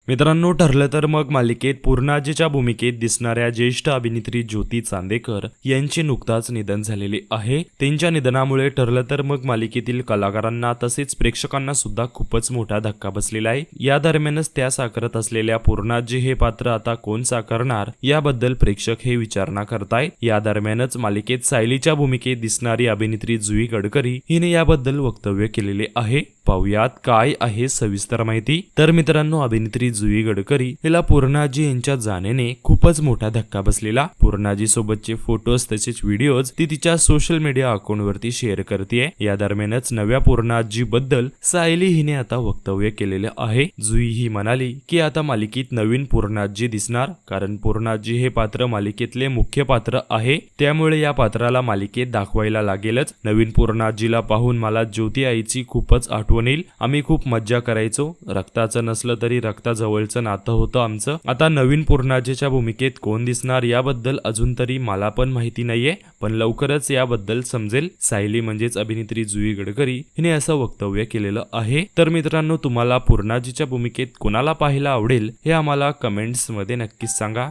मित्रांनो, ठरलं तर मग मालिकेत पूर्णाजीच्या भूमिकेत दिसणाऱ्या ज्येष्ठ अभिनेत्री ज्योती चांदेकर यांचे नुकताच निधन झालेले आहे। त्यांच्या निधनामुळे ठरलं तर मग मालिकेतील कलाकारांना तसेच प्रेक्षकांना सुद्धा खूपच मोठा धक्का बसलेला आहे। या दरम्यानच त्या साकारत असलेल्या पूर्णाजी हे पात्र आता कोण साकारणार याबद्दल प्रेक्षक हे विचारणा करतायत। या दरम्यानच मालिकेत सायलीच्या भूमिकेत दिसणारी अभिनेत्री जुई गडकरी हिने याबद्दल वक्तव्य केलेले आहे। पाहुयात काय आहे सविस्तर माहिती। तर मित्रांनो, अभिनेत्री जुई गडकरी हिला पूर्णाजी यांच्या जाण्याने खूपच मोठा धक्का बसलेला। पूर्णाजी सोबतचे फोटोज तसेच व्हिडिओज ती तिच्या सोशल मीडिया अकाउंटवरती शेअर करते। या दरम्यानच नव्या पूर्णाजी बद्दल सायली हिने आता वक्तव्य केलेले आहे। जुई ही म्हणाली की आता मालिकेत नवीन पूर्णाजी दिसणार, कारण पूर्णाजी हे पात्र मालिकेतले मुख्य पात्र आहे, त्यामुळे या पात्राला मालिकेत दाखवायला लागेलच। नवीन पूर्णाजीला पाहून मला ज्योती आईची खूपच आठवण येईल। आम्ही खूप मज्जा करायचो, रक्ताचं नसलं तरी रक्ताजवळचं नातं होतं आमचं। आता नवीन पूर्णाजीच्या भूमिकेत कोण दिसणार याबद्दल अजून तरी मला पण माहिती नाहीये, पण लवकरच याबद्दल समजेल। सायली म्हणजेच अभिनेत्री जुई गडकरी हिने असं वक्तव्य केलेलं आहे। तर मित्रांनो, तुम्हाला पूर्णाजीच्या भूमिकेत कोणाला पाहायला आवडेल हे आम्हाला कमेंट्स मध्ये नक्कीच सांगा।